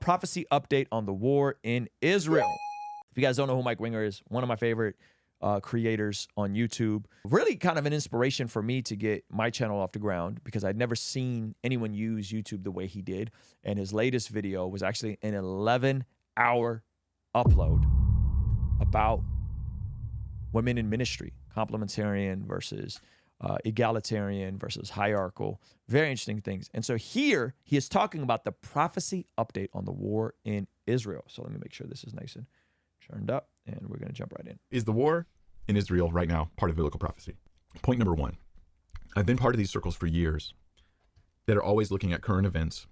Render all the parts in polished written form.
prophecy update on the war in Israel. If you guys don't know who Mike Winger is, one of my favorite creators on YouTube. Really kind of an inspiration for me to get my channel off the ground because I'd never seen anyone use YouTube the way he did. And his latest video was actually an 11-hour upload about women in ministry, complementarian versus egalitarian versus hierarchical, very interesting things. And so here he is talking about the prophecy update on the war in Israel. So let me make sure this is nice and turned up, and we're going to jump right in. Is the war in Israel right now part of biblical prophecy? Point number one, I've been part of these circles for years that are always looking at current events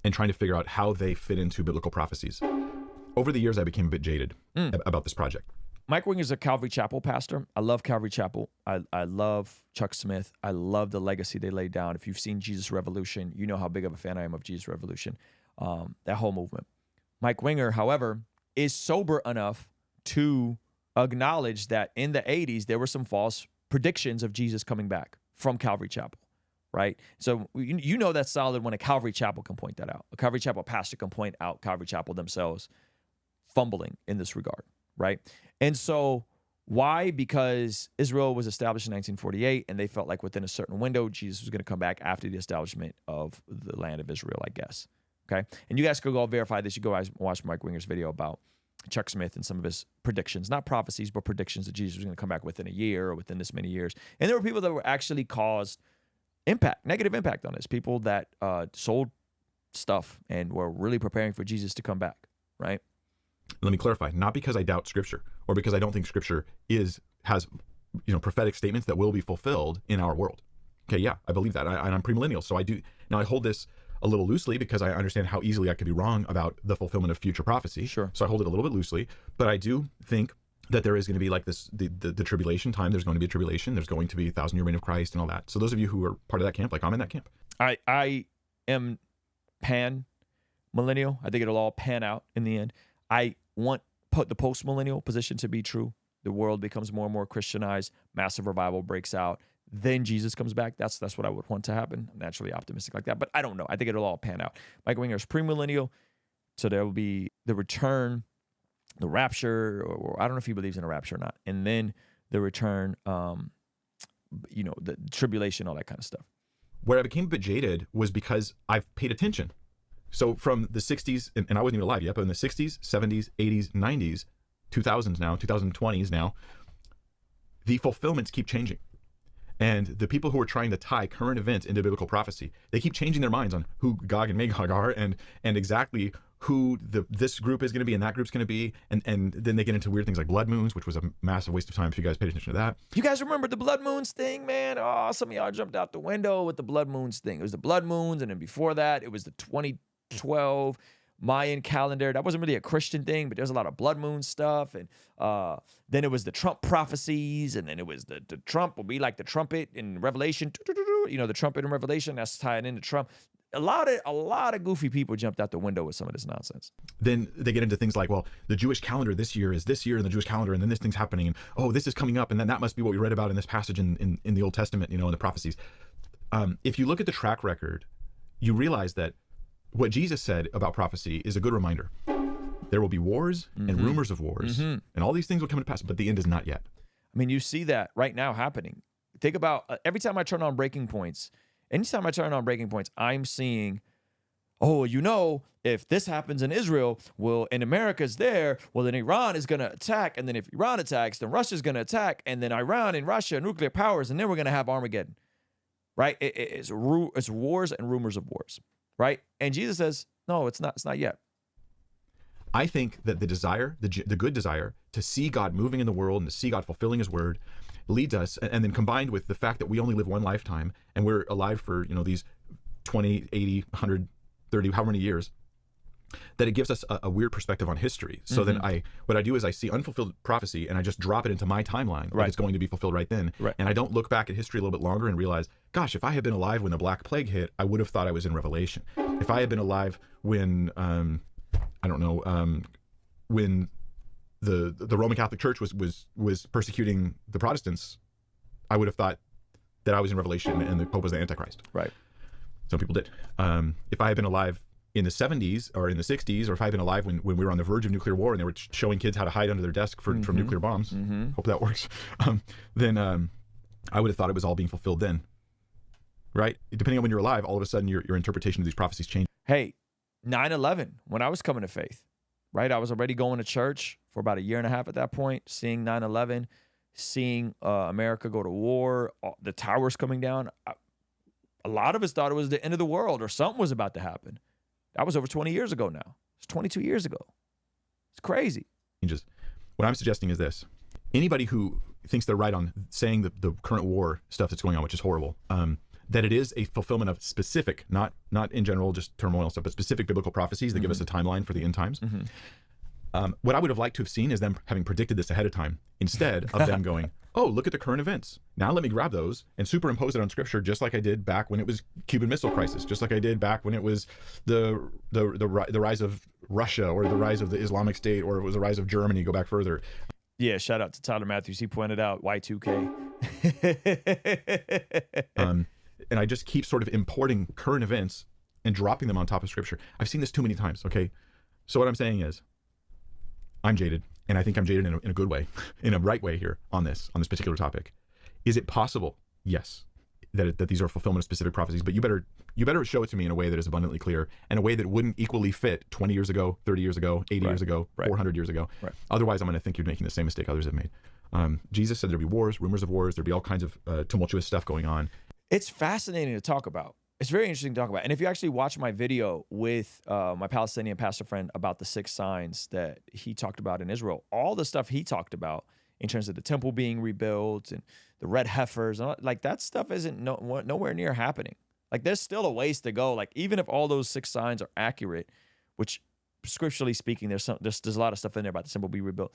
and trying to figure out how they fit into biblical prophecies. Over the years, I became a bit jaded about this project. Mike Winger is a Calvary Chapel pastor. I love Calvary Chapel. I love Chuck Smith. I love the legacy they laid down. If you've seen Jesus Revolution, you know how big of a fan I am of Jesus Revolution, that whole movement. Mike Winger, however, is sober enough to acknowledge that in the 80s, there were some false predictions of Jesus coming back from Calvary Chapel, right? So you know that's solid when a Calvary Chapel can point that out. A Calvary Chapel pastor can point out Calvary Chapel themselves fumbling in this regard, right? And so why? Because Israel was established in 1948, and they felt like within a certain window, Jesus was going to come back after the establishment of the land of Israel, I guess. Okay. And you guys could go verify this. You go watch Mike Winger's video about Chuck Smith and some of his predictions, not prophecies, but predictions that Jesus was going to come back within a year or within this many years. And there were people that were actually caused negative impact on this. People that sold stuff and were really preparing for Jesus to come back, right? Let me clarify, not because I doubt Scripture or because I don't think Scripture has prophetic statements that will be fulfilled in our world. Okay, yeah, I believe that. I'm premillennial, so I do. Now, I hold this a little loosely because I understand how easily I could be wrong about the fulfillment of future prophecy. Sure. So I hold it a little bit loosely, but I do think that there is going to be like this, the tribulation time. There's going to be a tribulation. There's going to be 1,000-year reign of Christ and all that. So those of you who are part of that camp, like I'm in that camp. I am pan-millennial. I think it'll all pan out in the end. I want the post-millennial position to be true. The world becomes more and more Christianized. Massive revival breaks out. Then Jesus comes back. That's what I would want to happen. I'm naturally optimistic like that, but I don't know. I think it'll all pan out. Mike Winger is premillennial, so there will be the return, the rapture, or I don't know if he believes in a rapture or not, and then the return, the tribulation, all that kind of stuff. Where I became a bit jaded was because I've paid attention. So from the 60s, and I wasn't even alive yet, but in the 60s, 70s, 80s, 90s, 2000s now, 2020s now, the fulfillments keep changing. And the people who are trying to tie current events into biblical prophecy, they keep changing their minds on who Gog and Magog are and exactly who this group is going to be and that group's going to be. And then they get into weird things like blood moons, which was a massive waste of time if you guys paid attention to that. You guys remember the blood moons thing, man? Oh, some of y'all jumped out the window with the blood moons thing. It was the blood moons, and then before that, it was the 2012 Mayan calendar. That wasn't really a Christian thing, but there's a lot of blood moon stuff. And then it was the Trump prophecies, and then it was the Trump will be like the trumpet in Revelation. The trumpet in Revelation, that's tied into Trump. A lot of goofy people jumped out the window with some of this nonsense. Then they get into things like, well, the Jewish calendar this year is this year in the Jewish calendar, and then this thing's happening, and oh, this is coming up, and then that must be what we read about in this passage in the Old Testament, in the prophecies. If you look at the track record, you realize that what Jesus said about prophecy is a good reminder. There will be wars and rumors of wars, and all these things will come to pass, but the end is not yet. I mean, you see that right now happening. Think about every time I turn on Breaking Points, anytime I turn on Breaking Points, I'm seeing, if this happens in Israel, and America's there, then Iran is going to attack, and then if Iran attacks, then Russia's going to attack, and then Iran and Russia, nuclear powers, and then we're going to have Armageddon, right? It's wars and rumors of wars. Right? And Jesus says, no, it's not yet. I think that the desire, the good desire to see God moving in the world and to see God fulfilling his word leads us, and then combined with the fact that we only live one lifetime and we're alive for, these 20, 80, 100, 30, however many years, that it gives us a weird perspective on history. So then what I do is I see unfulfilled prophecy and I just drop it into my timeline. Right. It's going to be fulfilled right then. Right. And I don't look back at history a little bit longer and realize, gosh, if I had been alive when the Black Plague hit, I would have thought I was in Revelation. If I had been alive when, when the Roman Catholic Church was persecuting the Protestants, I would have thought that I was in Revelation and the Pope was the Antichrist. Right. Some people did. If I had been alive in the 70s or in the 60s, or if I'd been alive when we were on the verge of nuclear war and they were showing kids how to hide under their desk from nuclear bombs, hope that works, then I would have thought it was all being fulfilled then, right? Depending on when you're alive, all of a sudden your interpretation of these prophecies change. Hey, 9/11, when I was coming to faith, right? I was already going to church for about a year and a half at that point, seeing 9/11, seeing America go to war, the towers coming down. A lot of us thought it was the end of the world or something was about to happen. That was over 20 years ago now. It's 22 years ago. It's crazy. What I'm suggesting is this. Anybody who thinks they're right on saying the current war stuff that's going on, which is horrible, that it is a fulfillment of specific, not in general, just turmoil stuff, but specific biblical prophecies that give us a timeline for the end times. What I would have liked to have seen is them having predicted this ahead of time, instead of them going, oh, look at the current events. Now let me grab those and superimpose it on scripture, just like I did back when it was Cuban Missile Crisis, just like I did back when it was the rise of Russia, or the rise of the Islamic State, or it was the rise of Germany, go back further. Yeah, shout out to Tyler Matthews. He pointed out Y2K. And I just keep sort of importing current events and dropping them on top of scripture. I've seen this too many times, okay? So what I'm saying is, I'm jaded, and I think I'm jaded in a good way, in a right way here on this particular topic. Is it possible? Yes, that these are fulfillment of specific prophecies, but you better show it to me in a way that is abundantly clear, and a way that wouldn't equally fit 20 years ago, 30 years ago, 80 years ago, 400 years ago. Otherwise, I'm going to think you're making the same mistake others have made. Jesus said there'd be wars, rumors of wars, there'd be all kinds of tumultuous stuff going on. It's fascinating to talk about. It's very interesting to talk about. And if you actually watch my video with my Palestinian pastor friend about the 6 signs that he talked about in Israel, all the stuff he talked about in terms of the temple being rebuilt and the red heifers, and like that stuff isn't nowhere near happening. Like there's still a ways to go. Like even if all those 6 signs are accurate, which scripturally speaking, there's a lot of stuff in there about the temple being rebuilt.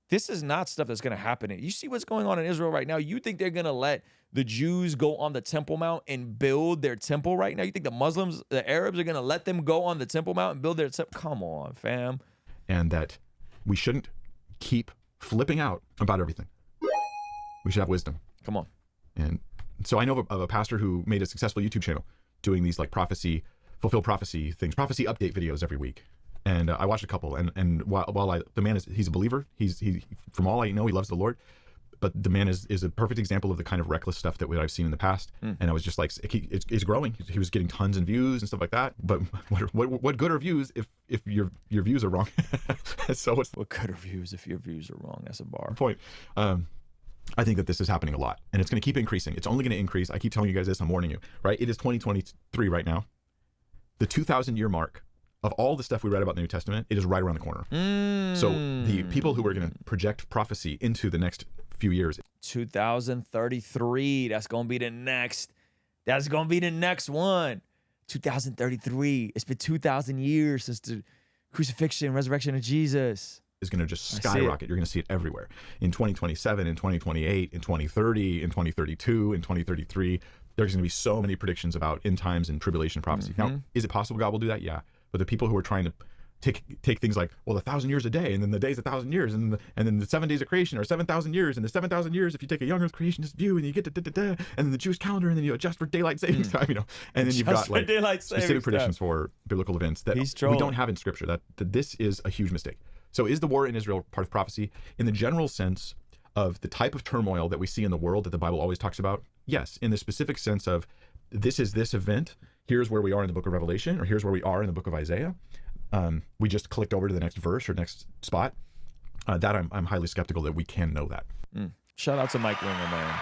This is not stuff that's going to happen. You see what's going on in Israel right now? You think they're going to let the Jews go on the Temple Mount and build their temple right now? You think the Muslims, the Arabs are going to let them go on the Temple Mount and build their temple? Come on, fam. And that we shouldn't keep flipping out about everything. We should have wisdom. Come on. And so I know of a pastor who made a successful YouTube channel doing these like fulfill prophecy things, prophecy update videos every week. And I watched a couple, and while the man he's a believer, he from all I know, he loves the Lord, but the man is a perfect example of the kind of reckless stuff that I've seen in the past. And I was just like, it's growing. He was getting tons of views and stuff like that. But what good are views if your views are wrong? So what good are views if your views are wrong? That's a bar point. I think that this is happening a lot, and it's going to keep increasing. It's only going to increase. I keep telling you guys this. I'm warning you. Right? It is 2023 right now. The 2,000-year mark of all the stuff we read about in the New Testament, it is right around the corner. So the people who are going to project prophecy into the next few years. 2033, that's going to be the next. That's going to be the next one. 2033. It's been 2,000 years since the crucifixion, resurrection of Jesus. Is going to just skyrocket. You're going to see it everywhere. In 2027, in 2028, in 2030, in 2032, in 2033. There's going to be so many predictions about end times and tribulation prophecy. Now, is it possible God will do that? Yeah. But the people who are trying to take things like, well, 1,000 years a day, and then the day's 1,000 years, and then the 7 days of creation are 7,000 years, and the 7,000 years, if you take a young Earth creationist view, and you get to and then the Jewish calendar, and then you adjust for daylight savings time, and then you've got like specific predictions for biblical events that we don't have in Scripture. That this is a huge mistake. So is the war in Israel part of prophecy? In the general sense of the type of turmoil that we see in the world that the Bible always talks about, yes. In the specific sense of this is this event, here's where we are in the book of Revelation, or here's where we are in the book of Isaiah. We just clicked over to the next verse or next spot. That I'm highly skeptical that we can know that. Shout out to Mike Winger, man.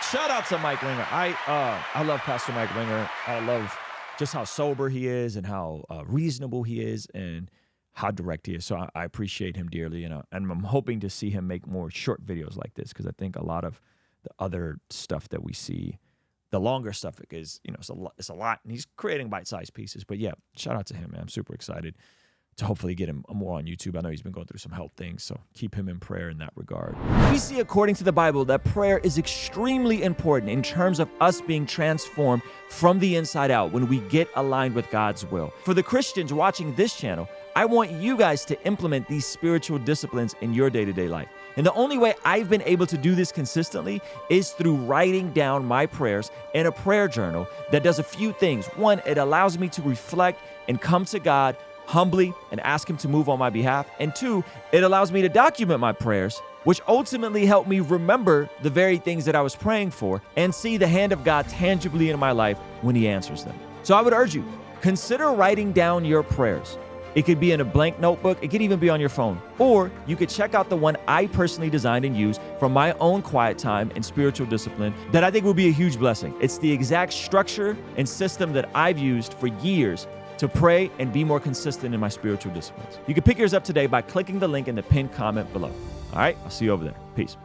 Shout out to Mike Winger. I love Pastor Mike Winger. I love just how sober he is and how reasonable he is and how direct he is. So I appreciate him dearly, and I'm hoping to see him make more short videos like this, because I think a lot of the other stuff that we see, the longer stuff is, it's a lot, and he's creating bite-sized pieces. But yeah, shout out to him, man. I'm super excited to hopefully get him more on YouTube. I know he's been going through some health things, so keep him in prayer in that regard. We see, according to the Bible, that prayer is extremely important in terms of us being transformed from the inside out when we get aligned with God's will. For the Christians watching this channel, I want you guys to implement these spiritual disciplines in your day-to-day life. And the only way I've been able to do this consistently is through writing down my prayers in a prayer journal that does a few things. One, it allows me to reflect and come to God humbly and ask Him to move on my behalf. And two, it allows me to document my prayers, which ultimately help me remember the very things that I was praying for and see the hand of God tangibly in my life when He answers them. So I would urge you, consider writing down your prayers. It could be in a blank notebook. It could even be on your phone. Or you could check out the one I personally designed and used from my own quiet time and spiritual discipline that I think will be a huge blessing. It's the exact structure and system that I've used for years to pray and be more consistent in my spiritual disciplines. You can pick yours up today by clicking the link in the pinned comment below. All right, I'll see you over there. Peace.